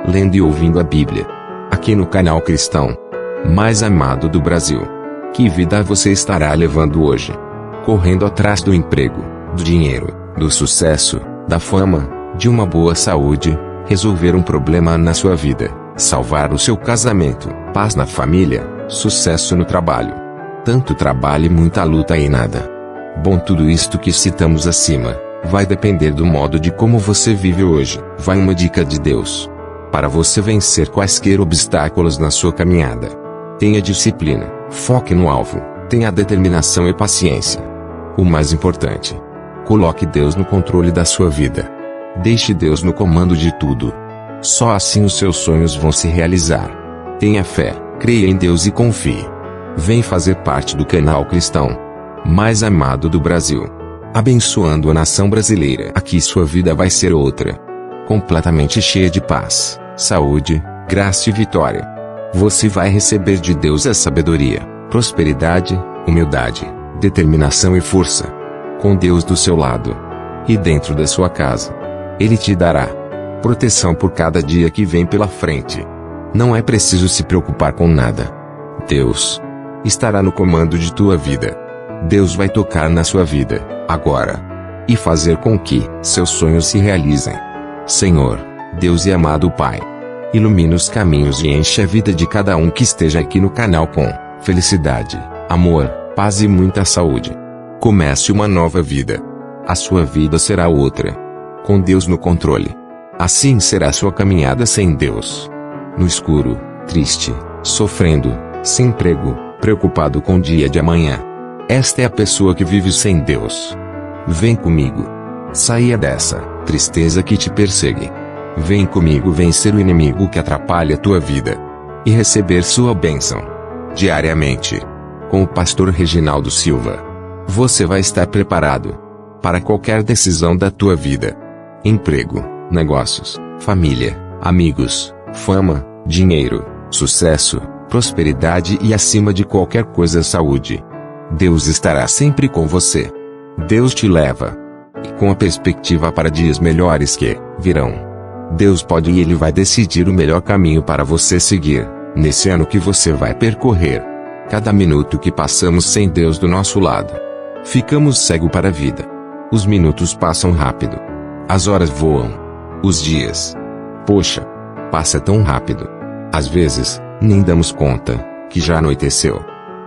lendo e ouvindo a Bíblia. Aqui no canal cristão mais amado do Brasil. Que vida você estará levando hoje? Correndo atrás do emprego, do dinheiro, do sucesso, da fama, de uma boa saúde, resolver um problema na sua vida, salvar o seu casamento, paz na família, sucesso no trabalho. Tanto trabalho e muita luta e nada. Bom, tudo isto que citamos acima vai depender do modo de como você vive hoje. Vai uma dica de Deus para você vencer quaisquer obstáculos na sua caminhada. Tenha disciplina, foque no alvo, tenha determinação e paciência. O mais importante, coloque Deus no controle da sua vida. Deixe Deus no comando de tudo. Só assim os seus sonhos vão se realizar. Tenha fé, creia em Deus e confie. Vem fazer parte do canal cristão mais amado do Brasil, abençoando a nação brasileira. Aqui sua vida vai ser outra, completamente cheia de paz, saúde, graça e vitória. Você vai receber de Deus a sabedoria, prosperidade, humildade, determinação e força. Com Deus do seu lado e dentro da sua casa, Ele te dará proteção por cada dia que vem pela frente. Não é preciso se preocupar com nada. Deus estará no comando de tua vida. Deus vai tocar na sua vida, agora, e fazer com que seus sonhos se realizem. Senhor, Deus e amado Pai, ilumina os caminhos e enche a vida de cada um que esteja aqui no canal com felicidade, amor, paz e muita saúde. Comece uma nova vida. A sua vida será outra, com Deus no controle. Assim será sua caminhada sem Deus. No escuro, triste, sofrendo, sem emprego, preocupado com o dia de amanhã. Esta é a pessoa que vive sem Deus. Vem comigo. Saia dessa tristeza que te persegue. Vem comigo vencer o inimigo que atrapalha a tua vida e receber sua bênção diariamente. Com o pastor Reginaldo Silva, você vai estar preparado para qualquer decisão da tua vida. Emprego, negócios, família, amigos, fama, dinheiro, sucesso, prosperidade e acima de qualquer coisa saúde. Deus estará sempre com você. Deus te leva e com a perspectiva para dias melhores que virão. Deus pode e Ele vai decidir o melhor caminho para você seguir nesse ano que você vai percorrer. Cada minuto que passamos sem Deus do nosso lado, ficamos cegos para a vida. Os minutos passam rápido. As horas voam. Os dias, poxa, passa tão rápido. Às vezes, nem damos conta que já anoiteceu.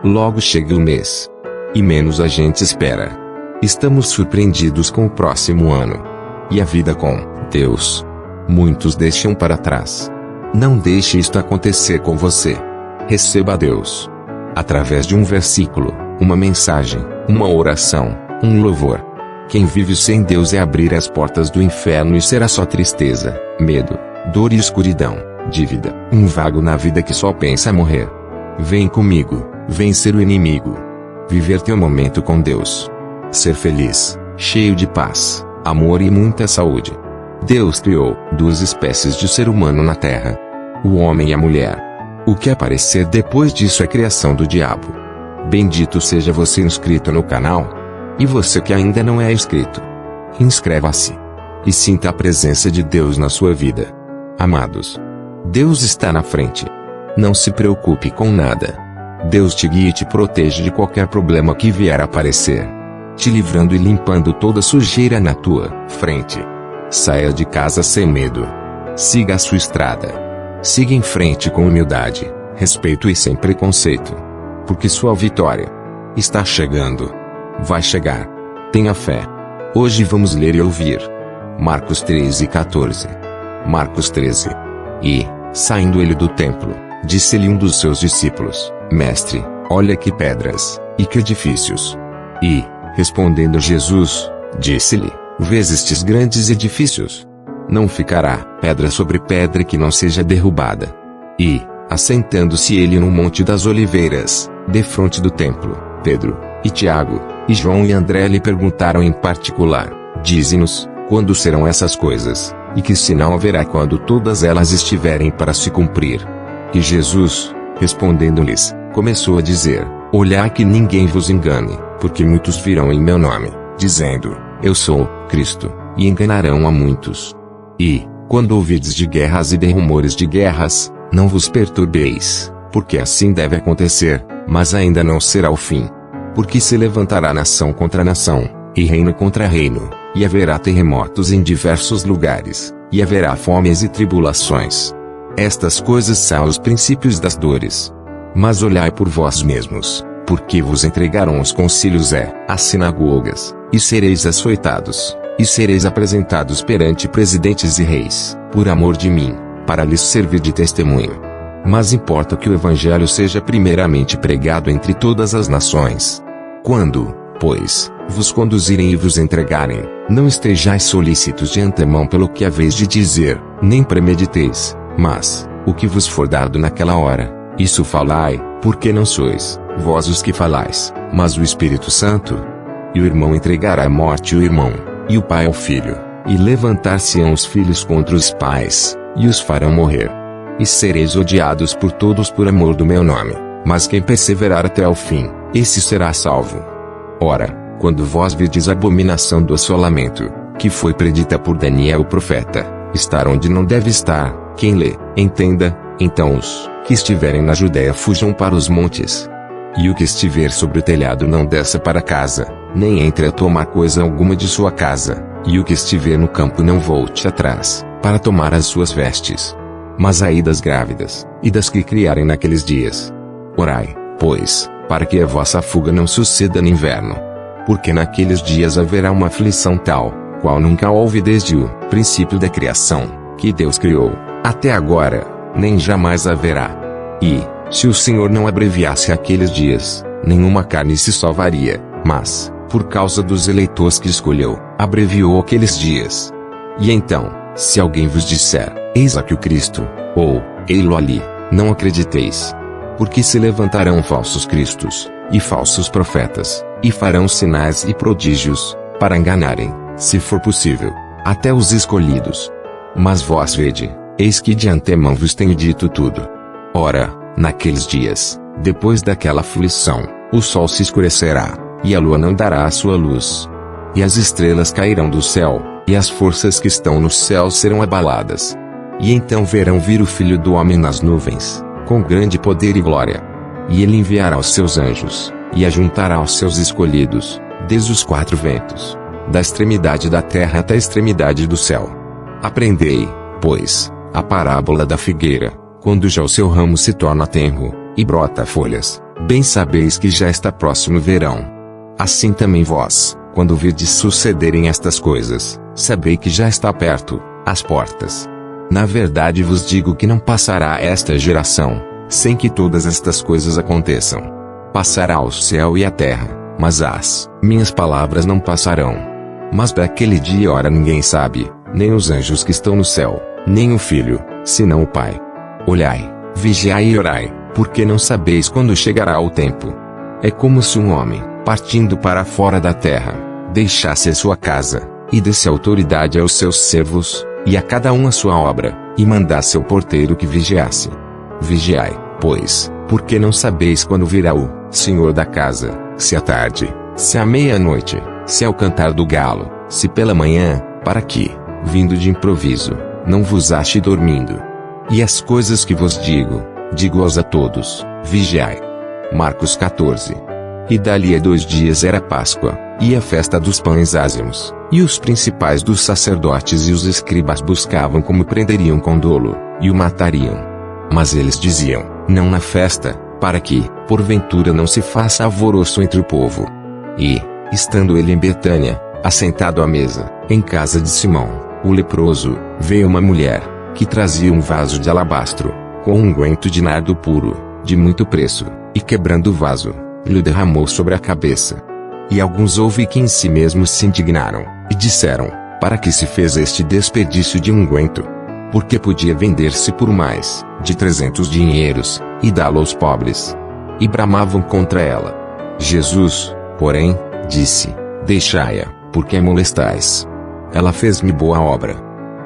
Logo chega o mês e menos a gente espera. Estamos surpreendidos com o próximo ano e a vida com Deus. Muitos deixam para trás. Não deixe isto acontecer com você. Receba Deus através de um versículo, uma mensagem, uma oração, um louvor. Quem vive sem Deus é abrir as portas do inferno e será só tristeza, medo, dor e escuridão, dívida, um vago na vida que só pensa morrer. Vem comigo, vencer o inimigo. Viver teu momento com Deus. Ser feliz, cheio de paz, amor e muita saúde. Deus criou duas espécies de ser humano na Terra: o homem e a mulher. O que aparecer depois disso é criação do diabo. Bendito seja você inscrito no canal. E você que ainda não é inscrito, inscreva-se e sinta a presença de Deus na sua vida. Amados, Deus está na frente. Não se preocupe com nada. Deus te guia e te protege de qualquer problema que vier a aparecer, te livrando e limpando toda sujeira na tua frente. Saia de casa sem medo. Siga a sua estrada. Siga em frente com humildade, respeito e sem preconceito. Porque sua vitória está chegando. Vai chegar. Tenha fé. Hoje vamos ler e ouvir Marcos 13:14. Marcos 13. E, saindo ele do templo, disse-lhe um dos seus discípulos: Mestre, olha que pedras, e que edifícios. E, respondendo Jesus, disse-lhe: Vês estes grandes edifícios? Não ficará pedra sobre pedra que não seja derrubada. E, assentando-se ele num monte das oliveiras, defronte do templo, Pedro, e Tiago, e João e André lhe perguntaram em particular: Dize-nos, quando serão essas coisas, e que sinal haverá quando todas elas estiverem para se cumprir? E Jesus, respondendo-lhes, começou a dizer: Olhai que ninguém vos engane, porque muitos virão em meu nome, dizendo: Eu sou Cristo, e enganarão a muitos. E, Quando ouvides de guerras e de rumores de guerras, não vos perturbeis, porque assim deve acontecer, mas ainda não será o fim. Porque se levantará nação contra nação, e reino contra reino, e haverá terremotos em diversos lugares, e haverá fomes e tribulações. Estas coisas são os princípios das dores. Mas olhai por vós mesmos, porque vos entregarão os concílios as sinagogas, e sereis açoitados, e sereis apresentados perante presidentes e reis, por amor de mim, para lhes servir de testemunho. Mas importa que o evangelho seja primeiramente pregado entre todas as nações. Quando, pois, vos conduzirem e vos entregarem, não estejais solícitos de antemão pelo que haveis de dizer, nem premediteis, mas, o que vos for dado naquela hora, isso falai, porque não sois vós os que falais, mas o Espírito Santo. E o irmão entregará à morte o irmão, e o pai ao filho, e levantar-se-ão os filhos contra os pais, e os farão morrer. E sereis odiados por todos por amor do meu nome, mas quem perseverar até ao fim, esse será salvo. Ora, quando vós virdes a abominação do assolamento, que foi predita por Daniel o profeta, estar onde não deve estar, quem lê, entenda, então os que estiverem na Judéia fujam para os montes. E o que estiver sobre o telhado não desça para casa, nem entre a tomar coisa alguma de sua casa, e o que estiver no campo não volte atrás, para tomar as suas vestes. Mas ai das grávidas, e das que criarem naqueles dias. Orai, pois, para que a vossa fuga não suceda no inverno. Porque naqueles dias haverá uma aflição tal, qual nunca houve desde o princípio da criação, que Deus criou, até agora, nem jamais haverá. E, se o Senhor não abreviasse aqueles dias, nenhuma carne se salvaria, mas, por causa dos eleitores que escolheu, abreviou aqueles dias. E então, se alguém vos disser, eis aqui o Cristo, ou, ei-lo ali, não acrediteis. Porque se levantarão falsos cristos, e falsos profetas, e farão sinais e prodígios, para enganarem, se for possível, até os escolhidos. Mas vós vede, eis que de antemão vos tenho dito tudo. Ora, naqueles dias, depois daquela aflição, o sol se escurecerá, e a lua não dará a sua luz. E as estrelas cairão do céu, e as forças que estão no céu serão abaladas. E então verão vir o Filho do Homem nas nuvens, com grande poder e glória. E ele enviará os seus anjos, e ajuntará os seus escolhidos, desde os quatro ventos, da extremidade da terra até a extremidade do céu. Aprendei, pois, a parábola da figueira, quando já o seu ramo se torna tenro, e brota folhas, bem sabeis que já está próximo o verão. Assim também vós, quando virdes sucederem estas coisas, sabei que já está perto, às portas. Na verdade vos digo que não passará esta geração, sem que todas estas coisas aconteçam. Passará o céu e a terra, mas as minhas palavras não passarão. Mas daquele dia e hora ninguém sabe, nem os anjos que estão no céu, nem o Filho, senão o Pai. Olhai, vigiai e orai, porque não sabeis quando chegará o tempo. É como se um homem, partindo para fora da terra, deixasse a sua casa, e desse autoridade aos seus servos, e a cada um a sua obra, e mandasse ao porteiro que vigiasse. Vigiai, pois, porque não sabeis quando virá o Senhor da casa, se à tarde, se à meia-noite, se ao cantar do galo, se pela manhã, para que, vindo de improviso, não vos ache dormindo. E as coisas que vos digo-as a todos, vigiai. Marcos 14. E dali a 2 dias era Páscoa, e a festa dos pães ázimos, e os principais dos sacerdotes e os escribas buscavam como prenderiam com dolo, e o matariam. Mas eles diziam, não na festa, para que, porventura não se faça alvoroço entre o povo. E, estando ele em Betânia, assentado à mesa, em casa de Simão, o leproso, veio uma mulher, que trazia um vaso de alabastro, com unguento de nardo puro, de muito preço, e quebrando o vaso, lhe derramou sobre a cabeça. E alguns houve que em si mesmos se indignaram, e disseram, para que se fez este desperdício de unguento? Porque podia vender-se por mais de 300 dinheiros, e dá-lo aos pobres. E bramavam contra ela. Jesus, porém, disse, deixai-a, porque a molestais. Ela fez-me boa obra.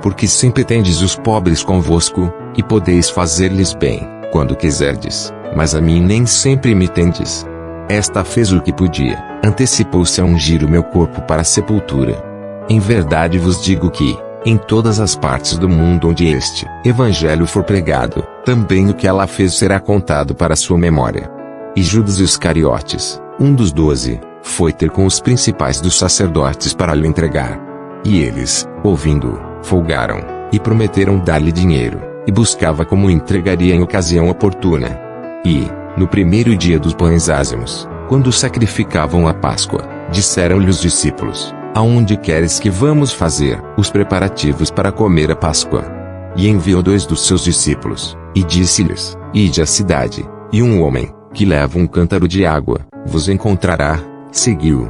Porque sempre tendes os pobres convosco, e podeis fazer-lhes bem, quando quiserdes, mas a mim nem sempre me tendes. Esta fez o que podia, antecipou-se a ungir o meu corpo para a sepultura. Em verdade vos digo que, em todas as partes do mundo onde este evangelho for pregado, também o que ela fez será contado para sua memória. E Judas Iscariotes, um dos 12, foi ter com os principais dos sacerdotes para lhe entregar. E eles, ouvindo, folgaram, e prometeram dar-lhe dinheiro, e buscava como entregaria em ocasião oportuna. E, no primeiro dia dos pães ázimos, quando sacrificavam a Páscoa, disseram-lhe os discípulos: aonde queres que vamos fazer os preparativos para comer a Páscoa? E enviou 2 dos seus discípulos, e disse-lhes: ide à cidade, e um homem, que leva um cântaro de água, vos encontrará, seguiu.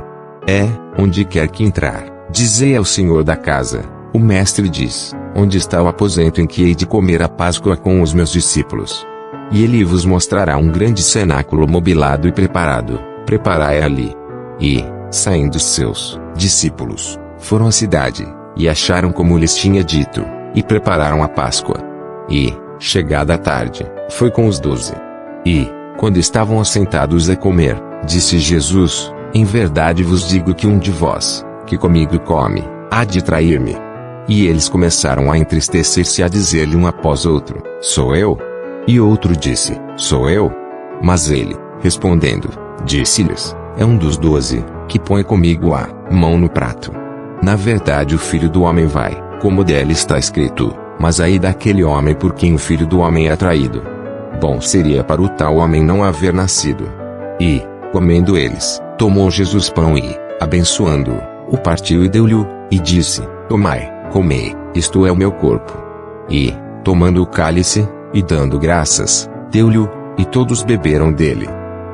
Onde quer que entrar, dizei ao senhor da casa: o mestre diz, onde está o aposento em que hei de comer a Páscoa com os meus discípulos? E ele vos mostrará um grande cenáculo mobilado e preparado, preparai ali. E, saindo seus discípulos, foram à cidade, e acharam como lhes tinha dito, e prepararam a Páscoa. E, chegada a tarde, foi com os 12. E, quando estavam assentados a comer, disse Jesus: em verdade vos digo que um de vós, que comigo come, há de trair-me. E eles começaram a entristecer-se, a dizer-lhe um após outro: sou eu? E outro disse: sou eu? Mas ele, respondendo, disse-lhes: é um dos 12, que põe comigo a mão no prato. Na verdade o Filho do Homem vai, como dele está escrito, mas ai daquele homem por quem o Filho do Homem é traído. Bom seria para o tal homem não haver nascido. E, comendo eles, tomou Jesus pão e, abençoando-o, o partiu e deu-lhe, e disse: tomai, comei, isto é o meu corpo. E, tomando o cálice, e dando graças, deu-lhe, e todos beberam dele.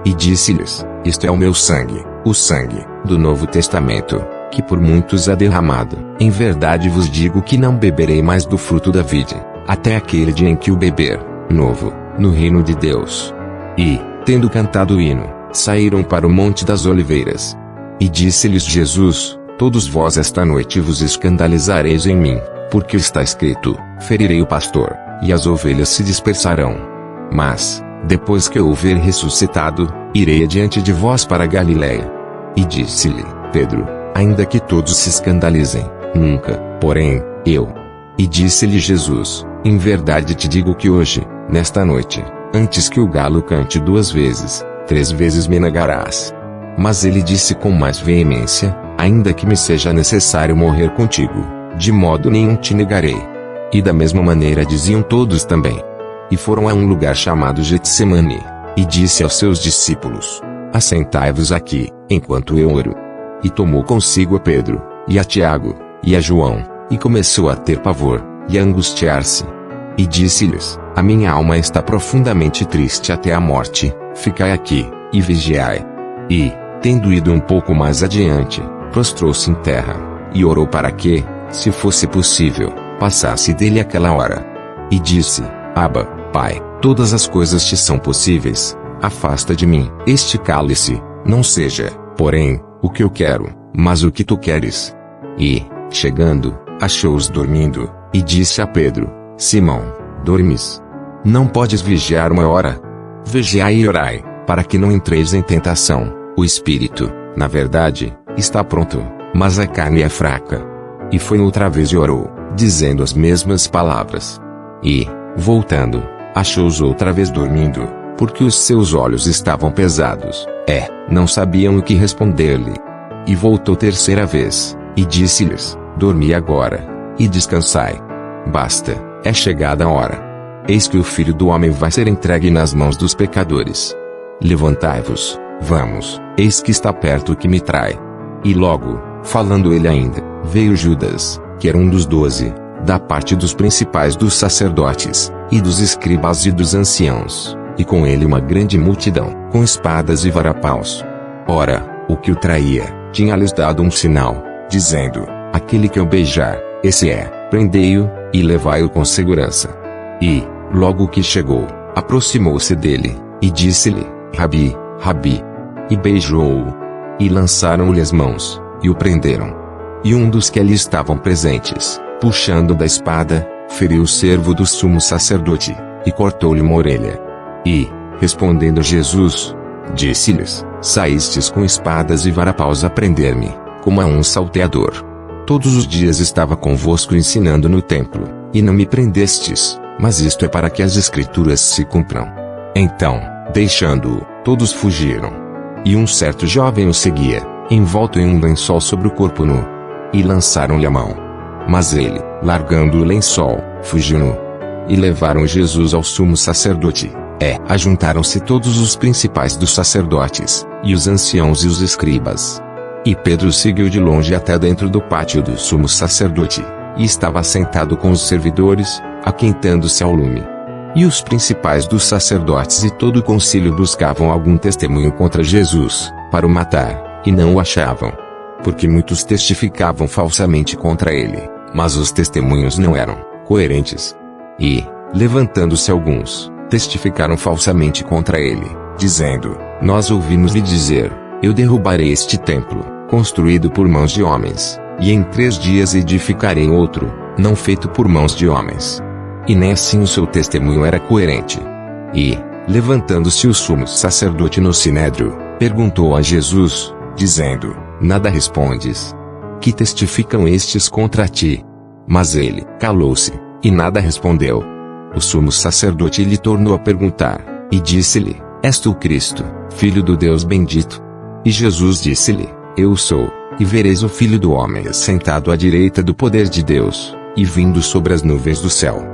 E disse-lhes: isto é o meu sangue, o sangue do Novo Testamento, que por muitos é derramado. Em verdade vos digo que não beberei mais do fruto da vide, até aquele dia em que o beber, novo, no reino de Deus. E, tendo cantado o hino, saíram para o Monte das Oliveiras. E disse-lhes Jesus: todos vós esta noite vos escandalizareis em mim, porque está escrito: ferirei o pastor, e as ovelhas se dispersarão. Mas, depois que eu houver ressuscitado, irei adiante de vós para Galiléia. E disse-lhe Pedro: ainda que todos se escandalizem, nunca, porém, eu. E disse-lhe Jesus: em verdade te digo que hoje, nesta noite, antes que o galo cante 2 vezes, 3 vezes me negarás. Mas ele disse com mais veemência: ainda que me seja necessário morrer contigo, de modo nenhum te negarei. E da mesma maneira diziam todos também. E foram a um lugar chamado Getsemane, e disse aos seus discípulos: assentai-vos aqui, enquanto eu oro. E tomou consigo a Pedro, e a Tiago, e a João, e começou a ter pavor, e a angustiar-se. E disse-lhes: a minha alma está profundamente triste até a morte, ficai aqui, e vigiai. E, tendo ido um pouco mais adiante, prostrou-se em terra, e orou para que, se fosse possível, passasse dele aquela hora. E disse: Abba, Pai, todas as coisas te são possíveis, afasta de mim este cálice, não seja, porém, o que eu quero, mas o que tu queres. E, chegando, achou-os dormindo, e disse a Pedro: Simão, dormes? Não podes vigiar 1 hora? Vigiai e orai, para que não entreis em tentação. O espírito, na verdade, está pronto, mas a carne é fraca. E foi outra vez e orou, dizendo as mesmas palavras. E, voltando, achou-os outra vez dormindo, porque os seus olhos estavam pesados, não sabiam o que responder-lhe. E voltou 3ª vez, e disse-lhes: dormi agora, e descansai. Basta, é chegada a hora. Eis que o Filho do Homem vai ser entregue nas mãos dos pecadores. Levantai-vos, vamos, eis que está perto o que me trai. E logo, falando ele ainda, veio Judas, que era um dos 12, da parte dos principais dos sacerdotes, e dos escribas e dos anciãos, e com ele uma grande multidão, com espadas e varapaus. Ora, o que o traía, tinha-lhes dado um sinal, dizendo: aquele que eu beijar, esse é, prendei-o, e levai-o com segurança. E, logo que chegou, aproximou-se dele, e disse-lhe: Rabi, Rabi. E beijou-o. E lançaram-lhe as mãos, e o prenderam. E um dos que ali estavam presentes, puxando da espada, feriu o servo do sumo sacerdote, e cortou-lhe uma orelha. E, respondendo Jesus, disse-lhes: saístes com espadas e varapaus a prender-me, como a um salteador. Todos os dias estava convosco ensinando no templo, e não me prendestes, mas isto é para que as escrituras se cumpram. Então, deixando-o, todos fugiram. E um certo jovem o seguia, envolto em um lençol sobre o corpo nu. E lançaram-lhe a mão. Mas ele, largando o lençol, fugiu nu. E levaram Jesus ao sumo sacerdote. Ajuntaram-se todos os principais dos sacerdotes, e os anciãos e os escribas. E Pedro seguiu de longe até dentro do pátio do sumo sacerdote, e estava sentado com os servidores, aquentando-se ao lume. E os principais dos sacerdotes e todo o concílio buscavam algum testemunho contra Jesus, para o matar, e não o achavam. Porque muitos testificavam falsamente contra ele, mas os testemunhos não eram coerentes. E, levantando-se alguns, testificaram falsamente contra ele, dizendo: Nós ouvimos-lhe dizer: Eu derrubarei este templo, construído por mãos de homens, e em 3 dias edificarei outro, não feito por mãos de homens. E nem assim o seu testemunho era coerente. E, levantando-se o sumo sacerdote no sinédrio, perguntou a Jesus, dizendo: Nada respondes? Que testificam estes contra ti? Mas ele calou-se, e nada respondeu. O sumo sacerdote lhe tornou a perguntar, e disse-lhe: És tu Cristo, Filho do Deus bendito? E Jesus disse-lhe: Eu sou, e vereis o Filho do Homem sentado à direita do poder de Deus, e vindo sobre as nuvens do céu.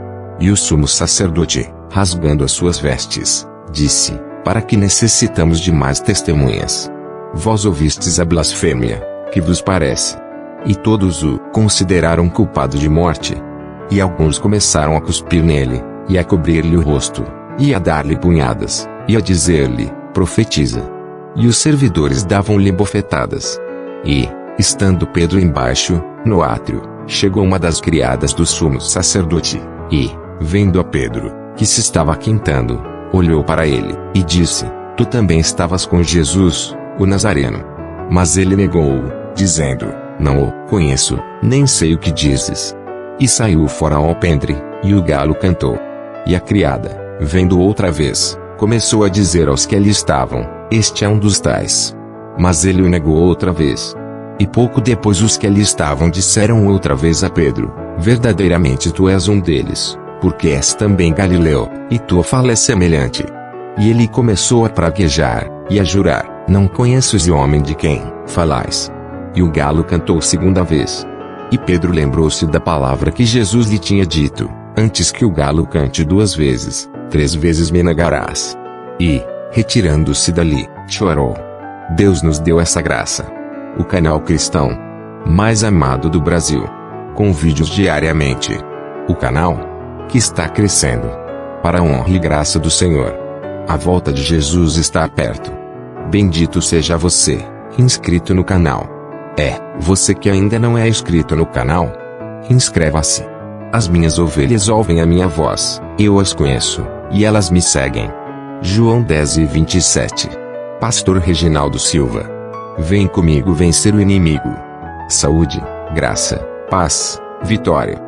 E o sumo sacerdote, rasgando as suas vestes, disse: Para que necessitamos de mais testemunhas? Vós ouvistes a blasfêmia, que vos parece? E todos o consideraram culpado de morte. E alguns começaram a cuspir nele, e a cobrir-lhe o rosto, e a dar-lhe punhadas, e a dizer-lhe: Profetiza. E os servidores davam-lhe bofetadas. E, estando Pedro embaixo, no átrio, chegou uma das criadas do sumo sacerdote, e, vendo a Pedro, que se estava aquentando, olhou para ele, e disse: Tu também estavas com Jesus, o Nazareno. Mas ele negou-o, dizendo: Não o conheço, nem sei o que dizes. E saiu fora ao alpendre, e o galo cantou. E a criada, vendo outra vez, começou a dizer aos que ali estavam: Este é um dos tais. Mas ele o negou outra vez. E pouco depois os que ali estavam disseram outra vez a Pedro: Verdadeiramente tu és um deles, porque és também Galileu, e tua fala é semelhante. E ele começou a praguejar, e a jurar: Não conheço esse homem de quem falais. E o galo cantou 2ª vez. E Pedro lembrou-se da palavra que Jesus lhe tinha dito: Antes que o galo cante 2 vezes, 3 vezes me negarás. E, retirando-se dali, chorou. Deus nos deu essa graça. O canal cristão mais amado do Brasil. Com vídeos diariamente. O canal que está crescendo. Para a honra e graça do Senhor. A volta de Jesus está perto. Bendito seja você, inscrito no canal. Você que ainda não é inscrito no canal? Inscreva-se. As minhas ovelhas ouvem a minha voz, eu as conheço, e elas me seguem. João 10:27. Pastor Reginaldo Silva. Vem comigo vencer o inimigo. Saúde, graça, paz, vitória.